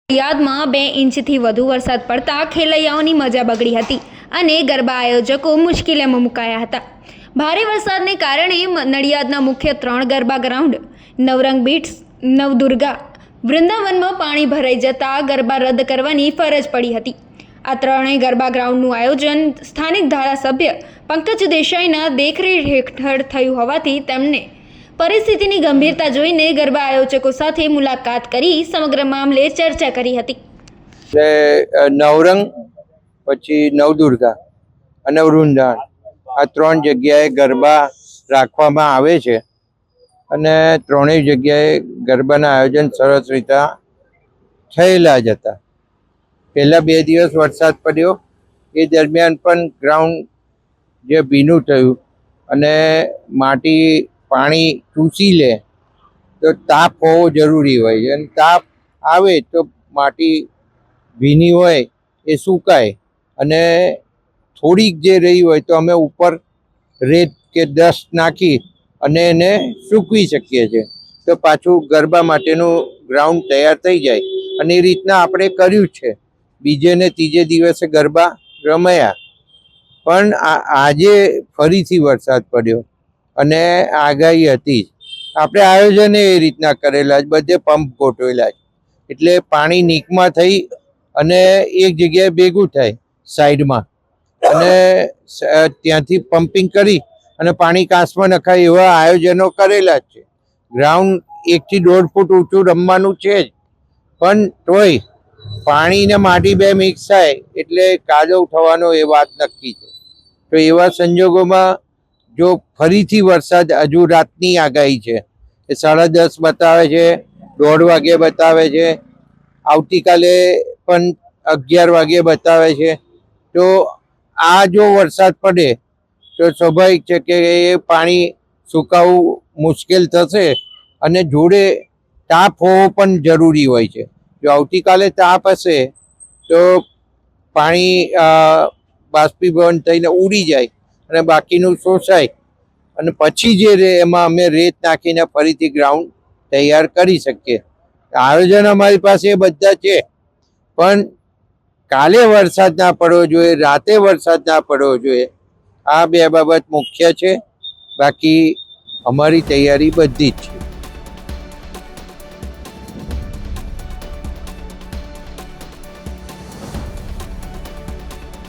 નડિયાદમાં 2 ઇંચથી વધુ વરસાદ પડતા ખેલૈયાઓની મજા બગડી હતી અને ગરબા આયોજકો મુશ્કેલીમાં મુકાયા હતા। ભારે વરસાદને કારણે નડિયાદના મુખ્ય 3 ગરબા ગ્રાઉન્ડ નવરંગ બીટ્સ, નવદુર્ગા, વૃંદાવનમાં પાણી ભરાઈ જતા ગરબા રદ કરવાની ફરજ પડી હતી। આ ત્રણેય ગરબા ગ્રાઉન્ડનું આયોજન સ્થાનિક ધારાસભ્ય પંકજ દેસાઈના દેખરેખ હેઠળ થયું હોવાથી તેમને પરિસ્થિતિની ગંભીરતા જોઈને ગરબા આયોજકો સાથે મુલાકાત કરી સમગ્ર મામલે ચર્ચા કરી હતી। નવરંગ, પછી નવદુર્ગા અને વૃંદાવન આ 3 જગ્યાએ ગરબા રાખવામાં આવે છે અને ત્રણેય જગ્યાએ ગરબાના આયોજન સરસ રીતે થયેલા જ હતા। પહેલા 2 દિવસ વરસાદ પડ્યો, એ દરમિયાન પણ ગ્રાઉન્ડ જે ભીનું થયું અને માટી પાણી ચૂસી લે તો તાપ હોવો જરૂરી હોય છે અને તાપ આવે તો માટી ભીની હોય એ સુકાય અને થોડીક જે રહી હોય તો અમે ઉપર રેત કે ડસ્ટ નાખી અને એને સૂકવી શકીએ છીએ તો પાછું ગરબા માટેનું ગ્રાઉન્ડ તૈયાર થઈ જાય અને એ રીતના આપણે કર્યું છે। બીજે ને ત્રીજે દિવસે ગરબા રમાયા, પણ આજે ફરીથી વરસાદ પડ્યો અને આગાહી હતી જ। આપણે આયોજન એ રીતના કરેલા જ, બધે પંપ ગોઠવેલા જ, એટલે પાણી નીકમાં થઈ અને એક જગ્યાએ ભેગું થાય સાઈડમાં અને ત્યાંથી પમ્પિંગ કરી અને પાણી કાંસમાં નખાય એવા આયોજનો કરેલા જ છે। ગ્રાઉન્ડ 1 થી 1.5 ફૂટ ઊંચું રમવાનું છે જ, પણ તોય પાણી ને માટી 2 મિક્સ થાય એટલે કાદવ થવાનો એ વાત નક્કી છે। તો એવા સંજોગોમાં જો ફરીથી વરસાદ, હજુ રાતની આગાહી છે એ 10:30 બતાવે છે, 1:30 વાગે બતાવે છે, આવતીકાલે પણ 11 વાગે બતાવે છે। તો આ જો વરસાદ પડે તો સ્વાભાવિક છે કે એ પાણી સુકાવવું મુશ્કેલ થશે અને જોડે તાપ હોવો પણ જરૂરી હોય છે। જો આવતીકાલે તાપ હશે તો પાણી બાષ્પીભવન થઈને ઉડી જાય અને બાકીનું શોષાય અને પછી જે રે એમાં અમે રેત નાખીને ફરીથી ગ્રાઉન્ડ તૈયાર કરી શકીએ। આયોજન અમારી પાસે બધા છે, પણ કાલે વરસાદ ના પડવો જોઈએ, રાતે વરસાદ ના પડવો જોઈએ, આ 2 બાબત મુખ્ય છે। બાકી અમારી તૈયારી બધી જ છે।